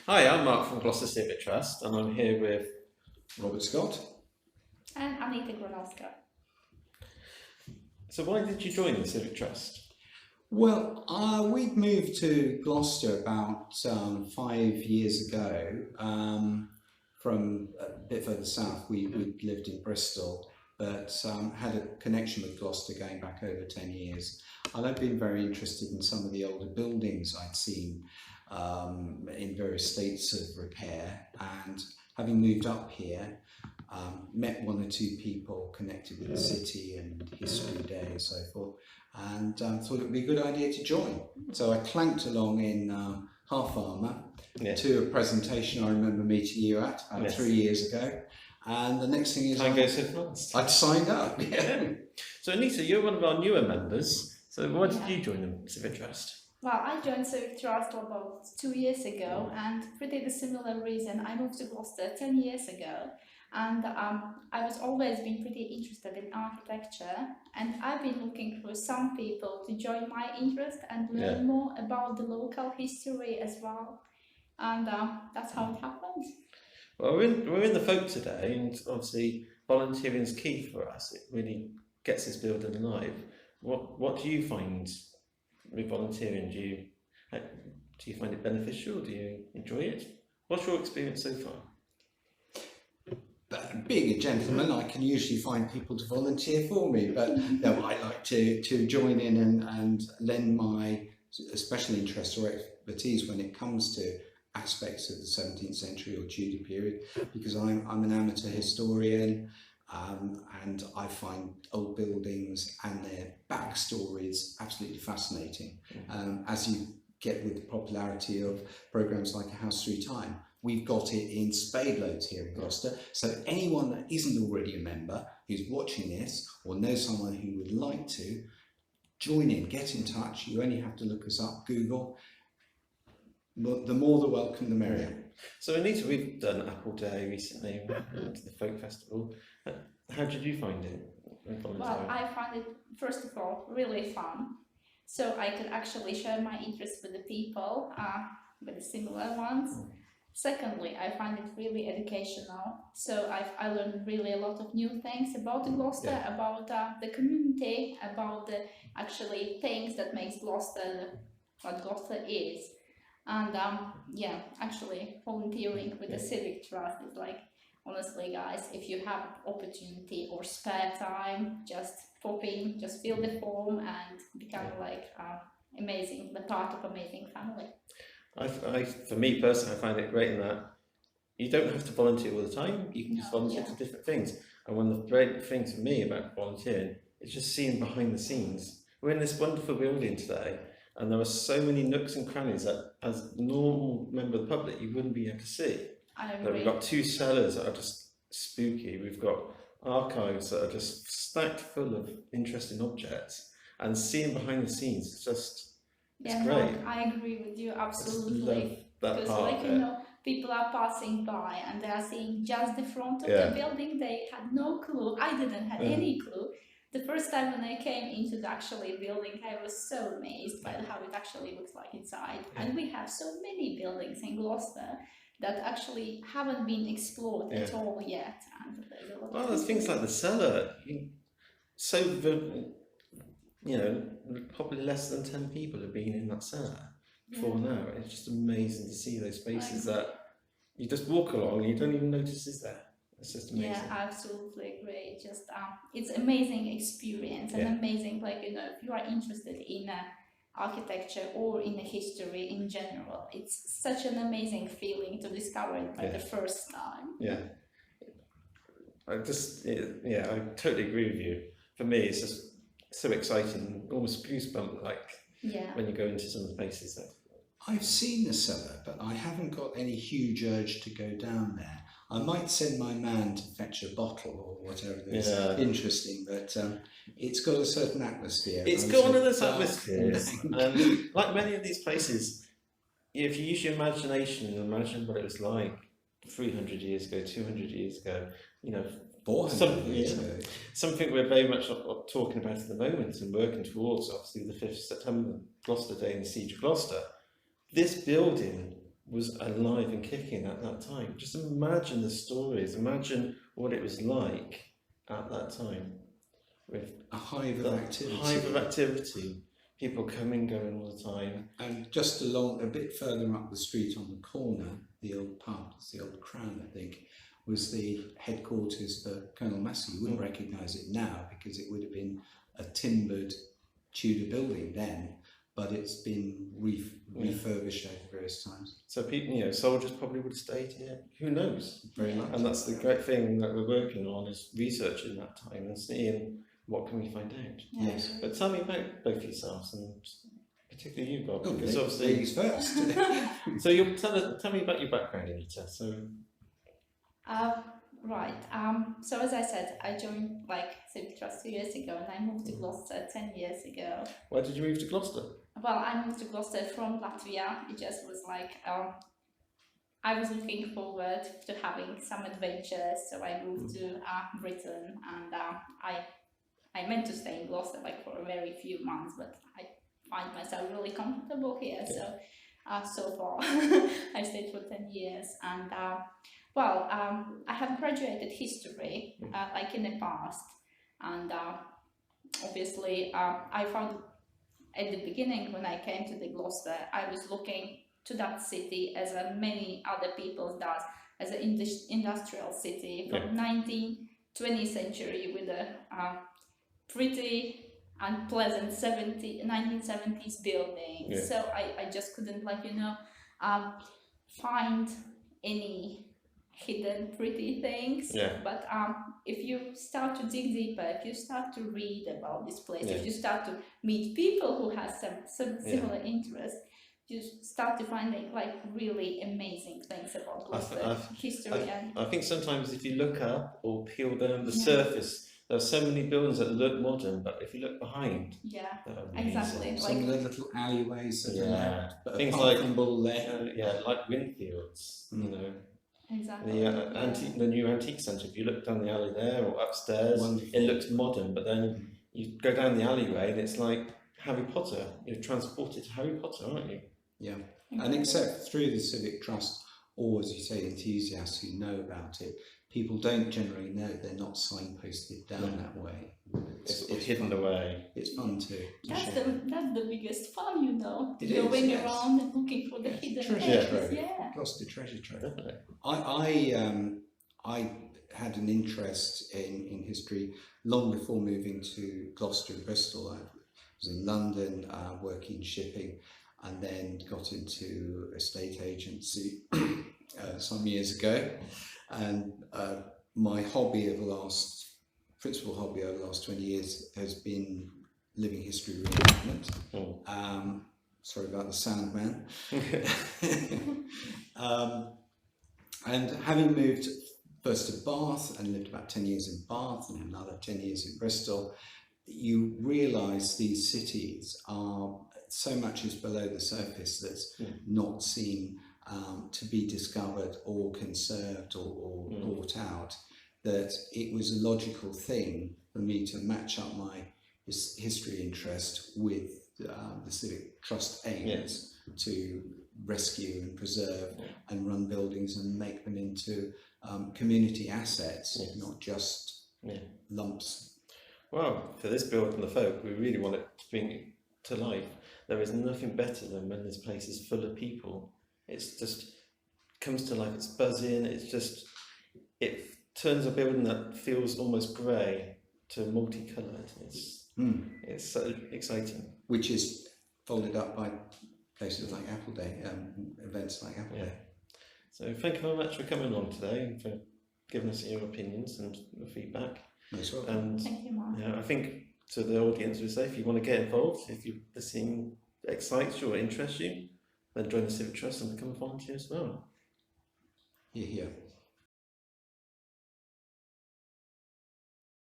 Hi, I'm Marc from Gloucester Civic Trust, and I'm here with Robbie Scott. And Anita Granovska. So, why did you join the Civic Trust? Well, we'd moved to Gloucester about 5 years ago from a bit further south. We'd lived in Bristol, but had a connection with Gloucester going back over 10 years. And I'd been very interested in some of the older buildings I'd seen in various states of repair. And having moved up here, met one or two people connected with the city and History Day and so forth, and thought it would be a good idea to join. So I clanked along in half armour to a presentation I remember meeting you at about 3 years ago, and the next thing is Time goes so fast. I'd signed up. Yeah. So, Anita, you're one of our newer members. So, why did you join the Civic Trust? Well, I joined Civic Trust about 2 years ago, and pretty the similar reason. I moved to Gloucester 10 years ago, and I was always been pretty interested in architecture, and I've been looking for some people to join my interest and learn more about the local history as well, and that's how it happened. Well, we're in the folk today, and obviously volunteering is key for us. It really gets this building alive. What do you find with volunteering? Do you find it beneficial? Do you enjoy it? What's your experience so far? Being a gentleman, I can usually find people to volunteer for me, but no, I like to join in and lend my special interest or expertise when it comes to aspects of the 17th century or Tudor period, because I'm an amateur historian, and I find old buildings and their backstories absolutely fascinating. As you get with the popularity of programmes like A House Through Time, we've got it in spade loads here in Gloucester. So anyone that isn't already a member, who's watching this, or knows someone who would like to, join in, get in touch. You only have to look us up, Google. The more the welcome, the merrier. So, Anita, we've done Apple Day recently, went to the Folk Festival. How did you find it? Well, I found it, first of all, really fun. So I could actually share my interest with the people, with the similar ones. Secondly, I find it really educational. So I learned really a lot of new things about Gloucester, about the community, about the actually things that makes Gloucester what Gloucester is. And actually volunteering with the Civic Trust is like, honestly guys, if you have opportunity or spare time, just pop in, just fill the form and become like amazing, the part of amazing family. For me personally, I find it great in that you don't have to volunteer all the time. You can just volunteer to different things. And one of the great things for me about volunteering is just seeing behind the scenes. We're in this wonderful building today, and there are so many nooks and crannies that, as a normal member of the public, you wouldn't be able to see. I agree. We've got two cellars that are just spooky. We've got archives that are just stacked full of interesting objects, and seeing behind the scenes is just it's great. Marc, I agree with you absolutely. Love that because part like of it. people are passing by and they are seeing just the front of the building. They had no clue. I didn't have any clue. The first time when I came into the actually building, I was so amazed by how it actually looks like inside. And we have so many buildings in Gloucester that actually haven't been explored at all yet. And there's a lot there's things like the cellar. Probably less than 10 people have been in that cellar before now. It's just amazing to see those spaces that you just walk along and you don't even notice is there. It's just amazing. Yeah, I absolutely agree. Just it's amazing experience and amazing, if you are interested in architecture or in history in general, it's such an amazing feeling to discover it by the first time. I totally agree with you. For me, it's just so exciting, almost goosebump when you go into some of the places that I've seen the cellar, but I haven't got any huge urge to go down there. I might send my man to fetch a bottle or whatever that's interesting, but it's got a certain atmosphere. It's got one of those atmospheres. And like many of these places, if you use your imagination and imagine what it was like 300 years ago, 200 years ago, 400 years ago. Something we're very much talking about at the moment and working towards, obviously, the 5th of September, Gloucester Day and the Siege of Gloucester. This building was alive and kicking at that time. Just imagine the stories, imagine what it was like at that time, with A hive the of activity. hive of activity, people coming, going all the time. And just along a bit further up the street on the corner, the old pub, it's the old Crown, I think, was the headquarters for Colonel Massey. You wouldn't recognise it now because it would have been a timbered Tudor building then, but it's been refurbished over various times. So people, you know, soldiers probably would have stayed here. Who knows? Very much. And that's the great thing that we're working on, is researching that time and seeing what can we find out. Yes. But tell me about both yourselves, and particularly you, Bob, Oh, because obviously. ladies first. So you'll tell me about your background, Anita. So. Right. So as I said, I joined Civic Trust 2 years ago, and I moved to Gloucester 10 years ago. Why did you move to Gloucester? Well, I moved to Gloucester from Latvia. It just was I was looking forward to having some adventures, so I moved to Britain, and I meant to stay in Gloucester for a very few months, but I find myself really comfortable here. Yeah. So far, I've stayed for 10 years, and I have graduated history in the past, and obviously I found at the beginning when I came to the Gloucester, I was looking to that city as many other people does, as an industrial city from 19th-20th century with a pretty unpleasant 1970s building. Yeah. So I just couldn't find any hidden pretty things. Yeah. But if you start to dig deeper, if you start to read about this place, if you start to meet people who have some similar interests, you start to find really amazing things about Gloucester history. I think sometimes if you look up or peel down the surface, there are so many buildings that look modern, but if you look behind, they're amazing. Exactly. Some of the little alleyways that are left, but things apart like from Bull Lane. like Winfields, you know. Exactly. The new antique centre. If you look down the alley there or upstairs, it looks modern. But then you go down the alleyway, and it's like Harry Potter. You're transported to Harry Potter, aren't you? Yeah, and except through the Civic Trust, or as you say, enthusiasts who know about it, people don't generally know. They're not signposted down that way. It's hidden away. It's fun too. That's the biggest fun, It is, going yes. around and looking for the hidden Treasure things. trove. Yeah. Gloucester treasure trove. Definitely. I had an interest in history long before moving to Gloucester and Bristol. I was in London working shipping, and then got into a state agency some years ago. And my principal hobby over the last 20 years has been living history reenactment. Sorry about the sound, man. And having moved first to Bath and lived about 10 years in Bath and another 10 years in Bristol, you realise these cities are so much is below the surface that's not seen to be discovered or conserved or brought out, that it was a logical thing for me to match up my history interest with the Civic Trust aims to rescue and preserve and run buildings and make them into community assets, not just lumps. Well, for this Build and the Folk, we really want it to bring it to life. There is nothing better than when this place is full of people. It's just comes to life. It's buzzing. It turns a building that feels almost grey to multicoloured. It's so exciting. Which is folded up by places like Apple Day, events like Apple Day. So thank you very much for coming on today and for giving us your opinions and your feedback. Nice work. And Thank you, Marc. I think to the audience we say, if you want to get involved, if the scene excites you or interests you, then join the Civic Trust and become a volunteer as well. Here.